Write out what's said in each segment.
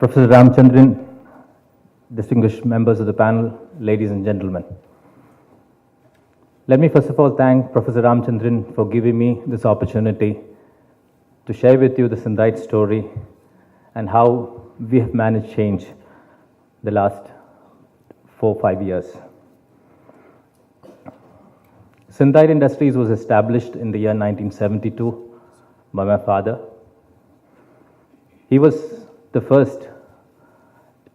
Professor Ramchandran, distinguished members of the panel, ladies and gentlemen. Let me first of all thank Professor Ramchandran for giving me this opportunity to share with you the Synthite story and how we have managed change the last 4-5 years. Synthite Industries was established in the year 1972 by my father. He was the first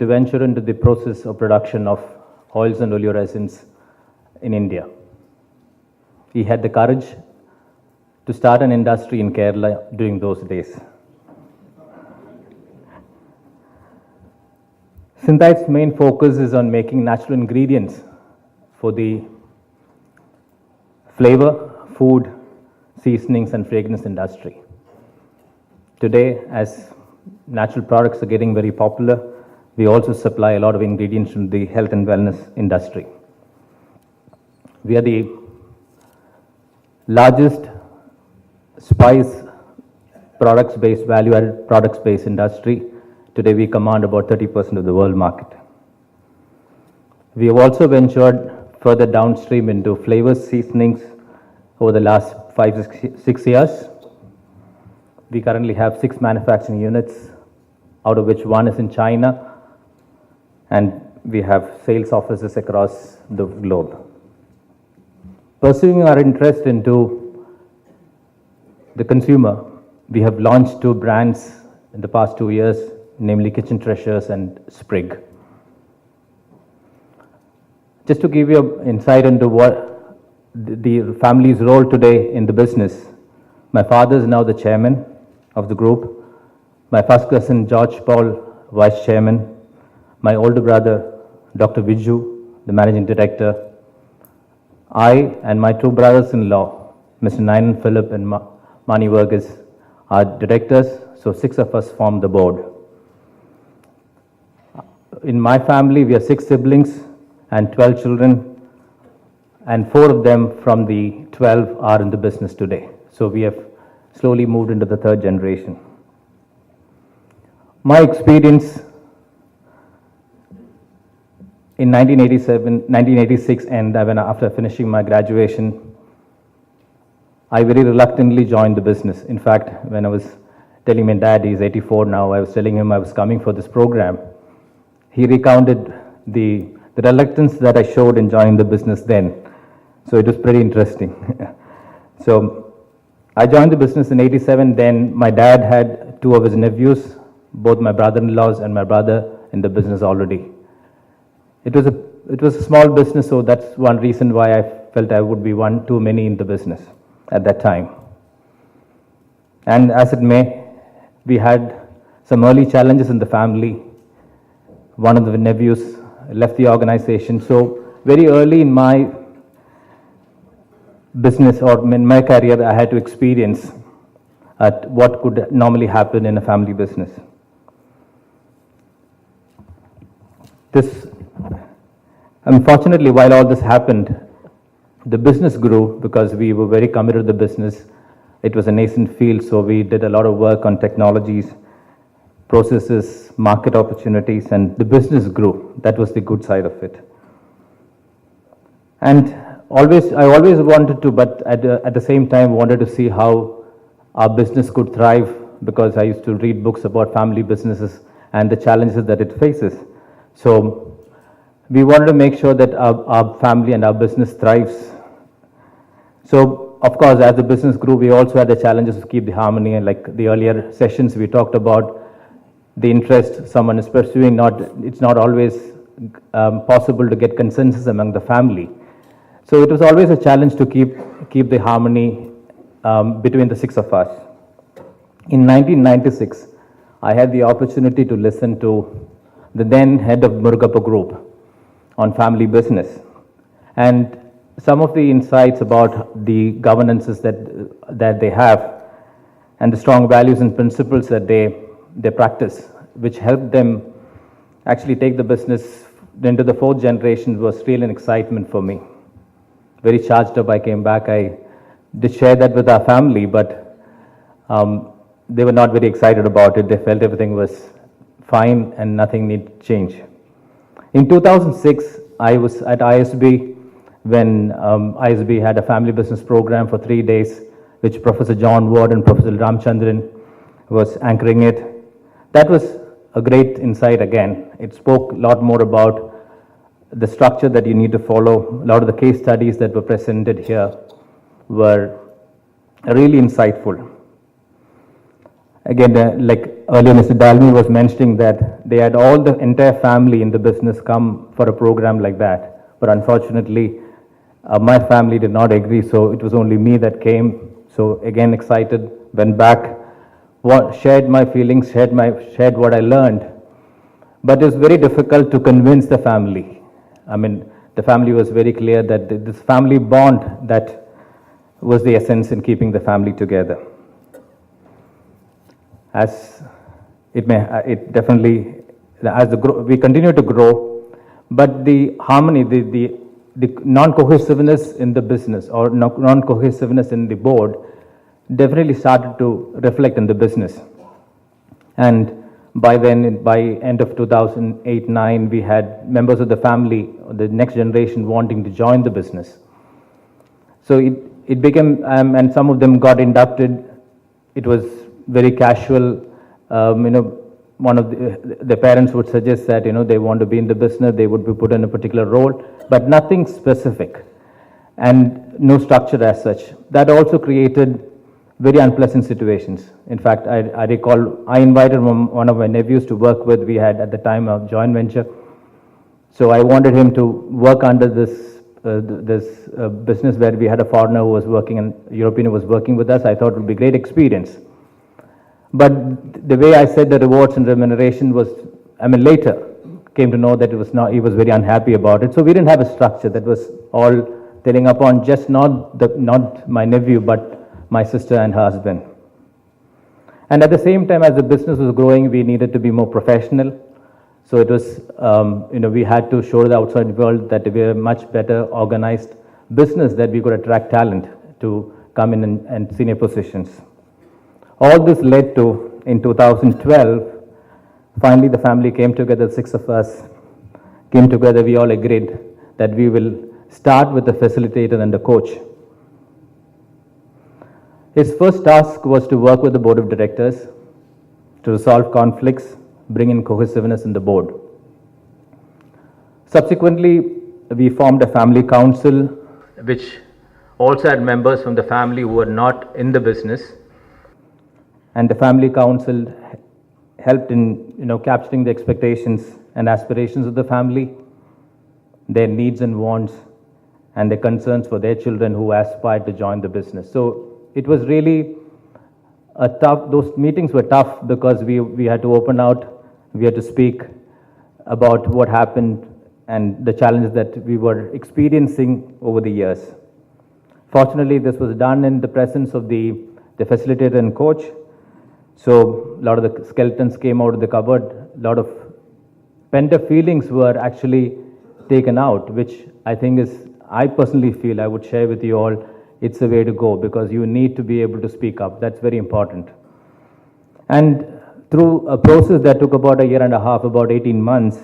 to venture into the process of production of oils and oleoresins in India. He had the courage to start an industry in Kerala during those days. Synthite's main focus is on making natural ingredients for the flavor, food, seasonings, and fragrance industry. Today, as natural products are getting very popular, we also supply a lot of ingredients from the health and wellness industry. We are the largest spice products-based, value-added products-based industry. Today, we command about 30% of the world market. We have also ventured further downstream into flavors, seasonings over the last 5-6 years. We currently have 6 manufacturing units, out of which 1 is in China, and we have sales offices across the globe. Pursuing our interest into the consumer, we have launched 2 brands in the past 2 years, namely Kitchen Treasures and Sprig. Just to give you an insight into what the family's role today in the business, my father is now the chairman of the group, my first cousin George Paul, vice chairman, my older brother Dr. Viju, the managing director, I and my 2 brothers-in-law, Mr. Nayan Philip and Mani Varghese, are directors, so 6 of us form the board. In my family, we are 6 siblings and 12 children, and 4 of them from the 12 are in the business today. So we have slowly moved into the 3rd generation. My experience in 1986, and after finishing my graduation, I very reluctantly joined the business. In fact, when I was telling my dad, he's 84 now, I was telling him I was coming for this program, he recounted the reluctance that I showed in joining the business then. So it was pretty interesting. So I joined the business in 87. Then my dad had 2 of his nephews, both my brother-in-laws and my brother, in the business already. It was a small business, so that's one reason why I felt I would be one too many in the business at that time. And as it may, we had some early challenges in the family. One of the nephews left the organization. So very early in my business or in my career, I had to experience what could normally happen in a family business. Unfortunately, while all this happened, the business grew because we were very committed to the business. It was a nascent field, so we did a lot of work on technologies, processes, market opportunities, and the business grew. That was the good side of it. And I always wanted to, but at the same time wanted to see how our business could thrive, because I used to read books about family businesses and the challenges that it faces. So we wanted to make sure that our family and our business thrives. So of course, as the business grew, we also had the challenges to keep the harmony, and like the earlier sessions we talked about, the interest someone is pursuing, it's not always possible to get consensus among the family. So it was always a challenge to keep the harmony between the 6 of us. In 1996, I had the opportunity to listen to the then head of Murugappa Group on family business, and some of the insights about the governances that they have and the strong values and principles that they practice, which helped them actually take the business into the 4th generation, was really an excitement for me. Very charged up, I came back. I did share that with our family, but they were not very excited about it. They felt everything was fine and nothing need change. In 2006, I was at ISB when ISB had a family business program for 3 days, which Professor John Ward and Professor Ramchandran was anchoring it. That was a great insight again. It spoke a lot more about the structure that you need to follow. A lot of the case studies that were presented here were really insightful. Again, like earlier Mr. Dalmi was mentioning that they had all the entire family in the business come for a program like that. But unfortunately, my family did not agree, so it was only me that came. So again, excited, went back, shared my feelings, shared what I learned. But it was very difficult to convince the family. I mean, the family was very clear that this family bond that was the essence in keeping the family together. As it definitely, as we continue to grow, but the harmony, the non-cohesiveness in the business or non-cohesiveness in the board definitely started to reflect in the business. And by then, by end of 2008-9, we had members of the family, the next generation wanting to join the business. So it became, and some of them got inducted. It was very casual. One of the parents would suggest that, they want to be in the business, they would be put in a particular role, but nothing specific and no structure as such. That also created very unpleasant situations. In fact, I recall I invited one of my nephews to work with. We had at the time a joint venture. So I wanted him to work under this business where we had a foreigner who was working and European who was working with us. I thought it would be a great experience. But the way I said the rewards and remuneration was, later came to know that it was not, he was very unhappy about it. So we didn't have a structure that was all telling upon just not my nephew, but my sister and her husband. And at the same time, as the business was growing, we needed to be more professional. So it was, we had to show the outside world that we were a much better organized business, that we could attract talent to come in and senior positions. All this led to, in 2012, finally the family came together, 6 of us came together, we all agreed that we will start with the facilitator and the coach. His first task was to work with the board of directors to resolve conflicts, bring in cohesiveness in the board. Subsequently, we formed a family council, which also had members from the family who were not in the business. And the family council helped in capturing the expectations and aspirations of the family, their needs and wants, and their concerns for their children who aspired to join the business. So it was really those meetings were tough because we had to open out, we had to speak about what happened and the challenges that we were experiencing over the years. Fortunately, this was done in the presence of the facilitator and coach. So a lot of the skeletons came out of the cupboard, a lot of pent-up feelings were actually taken out, which I think I personally feel, I would share with you all, it's the way to go because you need to be able to speak up. That's very important. And through a process that took about a year and a half, about 18 months,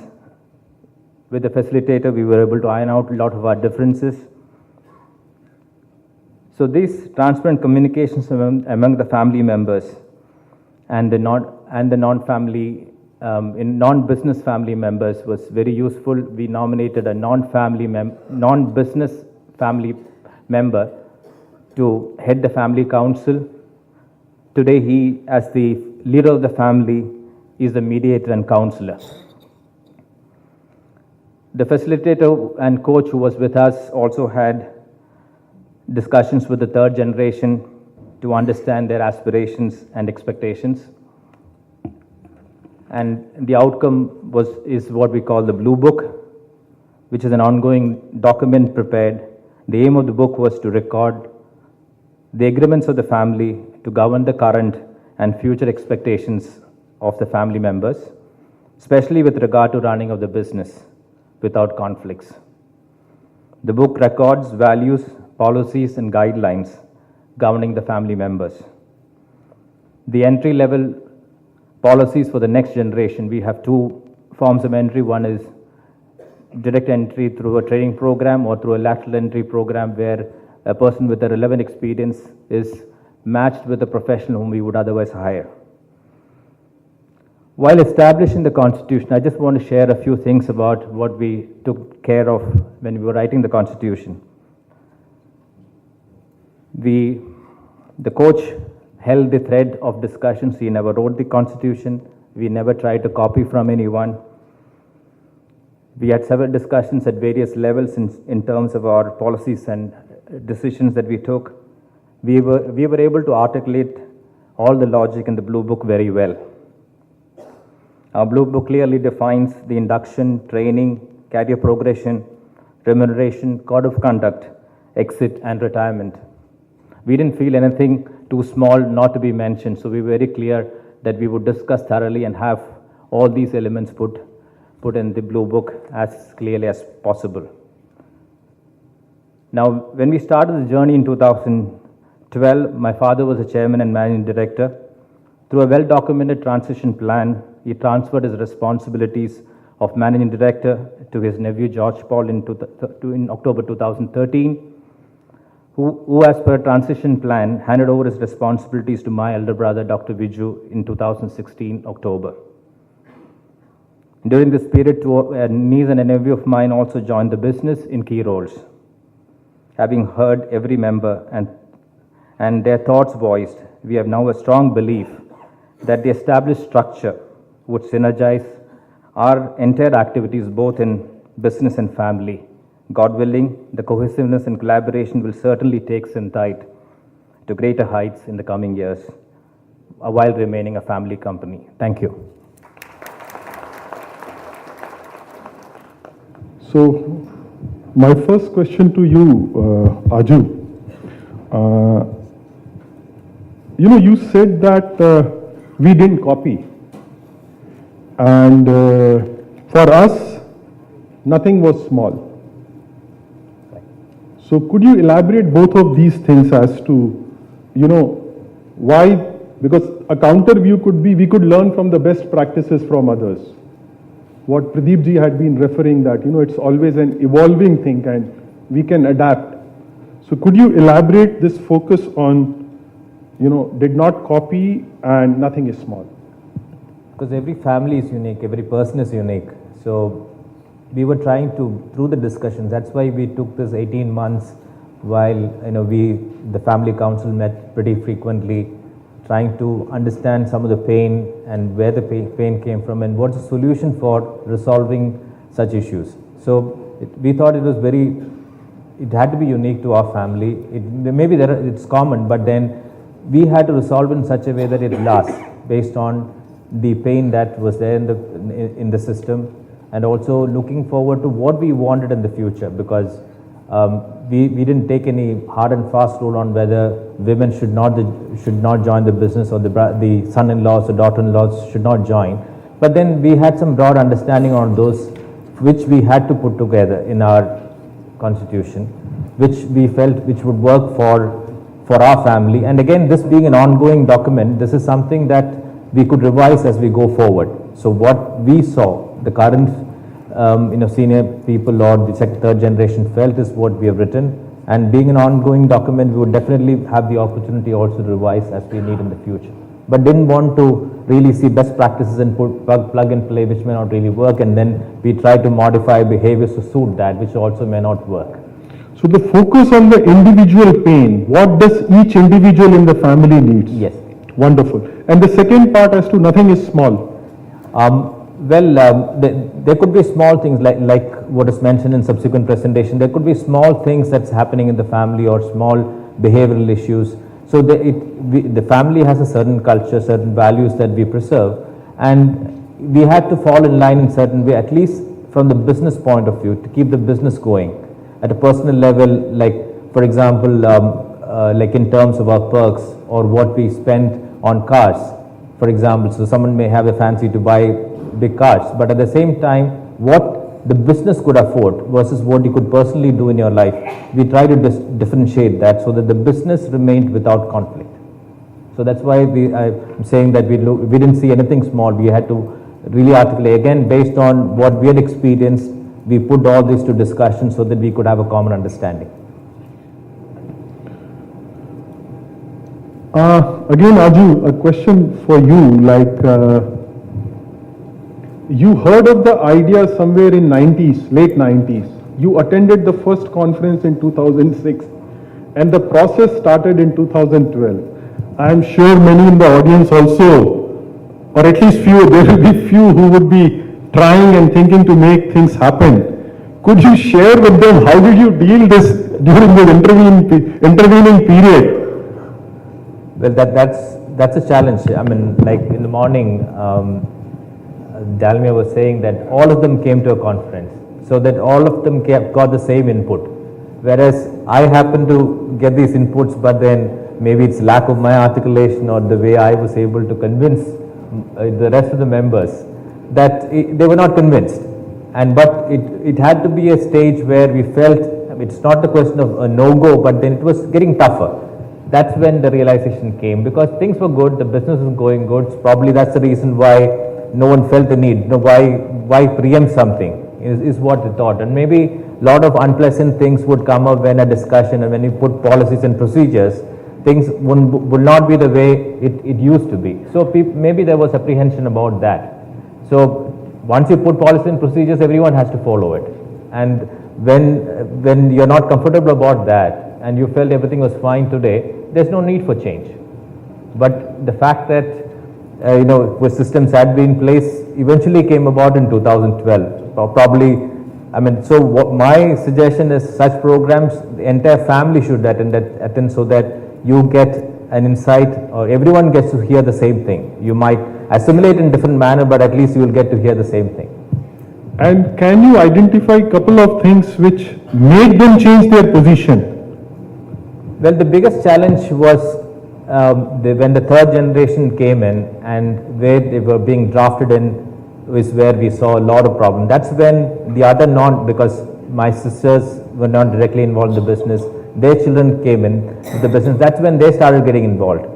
with the facilitator, we were able to iron out a lot of our differences. So these transparent communications among the family members and the non-family, non-business family members was very useful. We nominated a non-business family member to head the family council. Today he, as the leader of the family, is the mediator and counselor. The facilitator and coach who was with us also had discussions with the third generation to understand their aspirations and expectations. And the outcome is what we call the Blue Book, which is an ongoing document prepared. The aim of the book was to record the agreements of the family to govern the current and future expectations of the family members, especially with regard to running of the business without conflicts. The book records values, policies, and guidelines governing the family members. The entry-level policies for the next generation. We have two forms of entry. One is direct entry through a training program or through a lateral entry program where a person with a relevant experience is matched with a professional whom we would otherwise hire. While establishing the Constitution, I just want to share a few things about what we took care of when we were writing the Constitution. The coach held the thread of discussions. He never wrote the Constitution. We never tried to copy from anyone. We had several discussions at various levels in terms of our policies and decisions that we took. We were able to articulate all the logic in the Blue Book very well. Our Blue Book clearly defines the induction, training, career progression, remuneration, code of conduct, exit, and retirement. We didn't feel anything too small not to be mentioned, so we were very clear that we would discuss thoroughly and have all these elements put in the Blue Book as clearly as possible. Now, when we started the journey in 2012, my father was the chairman and managing director. Through a well-documented transition plan, he transferred his responsibilities of managing director to his nephew George Paul in October 2013, who as per transition plan handed over his responsibilities to my elder brother Dr. Viju in 2016 October. During this period, a niece and a nephew of mine also joined the business in key roles. Having heard every member and their thoughts voiced, we have now a strong belief that the established structure would synergize our entire activities both in business and family. God willing, the cohesiveness and collaboration will certainly take Synthite to greater heights in the coming years while remaining a family company. Thank you. So, my first question to you, Aju, you said that we didn't copy, and for us, nothing was small. So, could you elaborate both of these things as to, why? Because a counter view could be we could learn from the best practices from others. What Pradeep ji had been referring that, it's always an evolving thing and we can adapt. So could you elaborate this focus on, did not copy and nothing is small? Because every family is unique, every person is unique. So we were trying to, through the discussions, that's why we took this 18 months while, the family council met pretty frequently, trying to understand some of the pain and where the pain came from and what's the solution for resolving such issues. So we thought it had to be unique to our family. Maybe it's common, but then we had to resolve it in such a way that it lasts based on the pain that was there in the system, and also looking forward to what we wanted in the future, because we didn't take any hard and fast rule on whether women should not join the business or the son-in-laws or daughter-in-laws should not join. But then we had some broad understanding on those which we had to put together in our constitution, which we felt which would work for our family. And again, this being an ongoing document, this is something that we could revise as we go forward. So what we saw, the current senior people or the second, third generation felt is what we have written, and being an ongoing document, we would definitely have the opportunity also to revise as we need in the future. But didn't want to really see best practices and put plug and play, which may not really work, and then we try to modify behaviors to suit that, which also may not work. So the focus on the individual pain, what does each individual in the family needs? Yes. Wonderful. And the second part as to nothing is small. There could be small things like what is mentioned in subsequent presentation. There could be small things that's happening in the family or small behavioral issues. So the family has a certain culture, certain values that we preserve, and we had to fall in line in certain way, at least from the business point of view, to keep the business going. At a personal level, like for example, like in terms of our perks or what we spend on cars, for example. So someone may have a fancy to buy big cars, but at the same time, what the business could afford versus what you could personally do in your life, we try to differentiate that so that the business remained without conflict. So that's why I'm saying that we didn't see anything small. We had to really articulate, again, based on what we had experienced, we put all this to discussion so that we could have a common understanding. Again, Aju, a question for you. Like, you heard of the idea somewhere in 90s, late 90s. You attended the first conference in 2006, and the process started in 2012. I am sure many in the audience also, or at least few, there will be few who would be trying and thinking to make things happen. Could you share with them how did you deal this during the intervening period? Well, that's a challenge. I mean, like in the morning, Dalmia was saying that all of them came to a conference, so that all of them got the same input. Whereas I happened to get these inputs, but then maybe it's lack of my articulation or the way I was able to convince the rest of the members that they were not convinced. But it had to be a stage where we felt it's not the question of a no-go, but then it was getting tougher. That's when the realization came, because things were good, the business was going good. Probably that's the reason why no one felt the need. Why preempt something is what they thought. And maybe a lot of unpleasant things would come up when a discussion, and when you put policies and procedures, things would not be the way it used to be. So maybe there was apprehension about that. So once you put policy and procedures, everyone has to follow it. And when you're not comfortable about that, and you felt everything was fine today, there's no need for change. But the fact that systems had been in place eventually came about in 2012. Probably, I mean, so what my suggestion is, such programs the entire family should attend so that you get an insight, or everyone gets to hear the same thing. You might assimilate in different manner, but at least you will get to hear the same thing. And can you identify a couple of things which made them change their position? Well, the biggest challenge was when the third generation came in, and where they were being drafted in is where we saw a lot of problem. That's when the other because my sisters were not directly involved in the business, their children came in the business. That's when they started getting involved.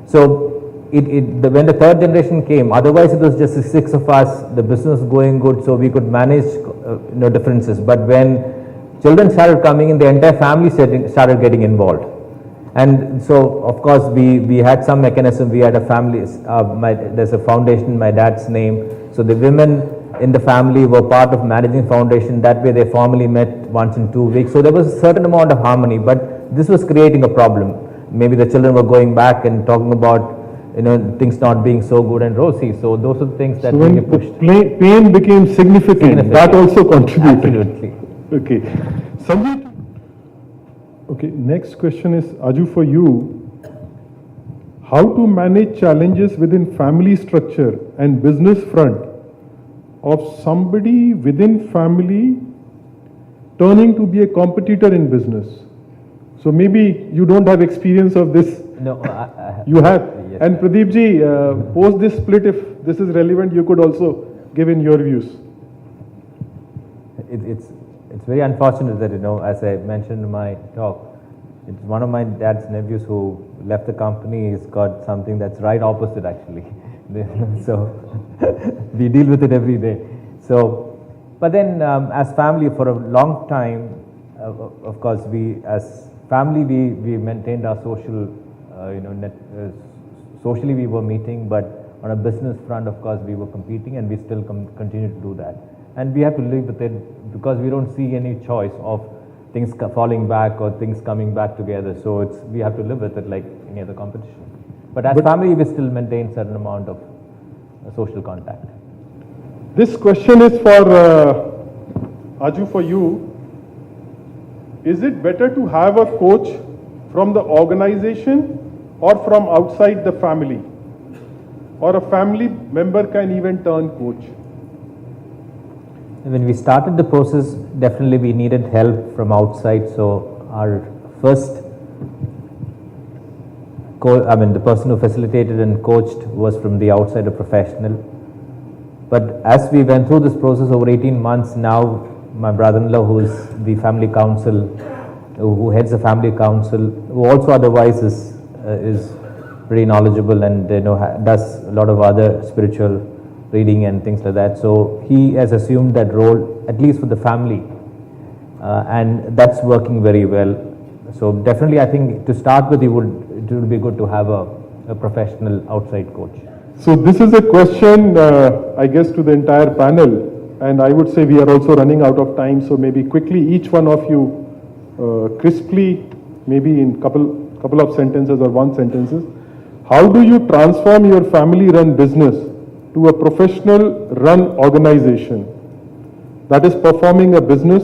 So when the third generation came, otherwise it was just the six of us, the business was going good, so we could manage differences. But when children started coming in, the entire family started getting involved. And so, of course, we had some mechanism. We had a family, there's a foundation in my dad's name. So the women in the family were part of managing foundation. That way they formally met once in 2 weeks. So there was a certain amount of harmony, but this was creating a problem. Maybe the children were going back and talking about things not being so good and rosy. So those are the things that really pushed. Pain became significant. That also contributed. Absolutely. Okay. Okay, next question is, Aju, for you. How to manage challenges within family structure and business front of somebody within family turning to be a competitor in business? So maybe you don't have experience of this. No, you have. Yes. And Pradeep ji, post this split, if this is relevant, you could also give in your views. It's very unfortunate that, as I mentioned in my talk, it's one of my dad's nephews who left the company. He's got something that's right opposite, actually. So we deal with it every day. So, but then as family for a long time, of course, we as family, we maintained our social, socially we were meeting, but on a business front, of course, we were competing, and we still continue to do that. And we have to live with it because we don't see any choice of things falling back or things coming back together. So we have to live with it like any other competition. But as family, we still maintain certain amount of social contact. This question is for Aju, for you. Is it better to have a coach from the organization or from outside the family? Or a family member can even turn coach? When we started the process, definitely we needed help from outside. So our first, the person who facilitated and coached was from the outside, a professional. But as we went through this process over 18 months, now my brother-in-law, who is the family council, who heads the family council, who also otherwise is pretty knowledgeable and does a lot of other spiritual reading and things like that. So he has assumed that role, at least for the family, and that's working very well. So definitely, I think to start with, it would be good to have a professional outside coach. So this is a question, I guess, to the entire panel, and I would say we are also running out of time. So maybe quickly, each one of you, crisply, maybe in couple of sentences or one sentences, how do you transform your family-run business to a professional-run organization that is performing a business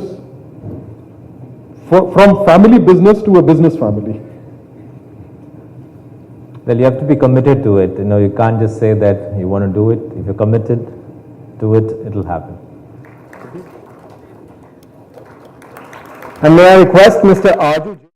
from family business to a business family? Well, you have to be committed to it. You can't just say that you want to do it. If you're committed to it, it'll happen. And may I request Mr. Arju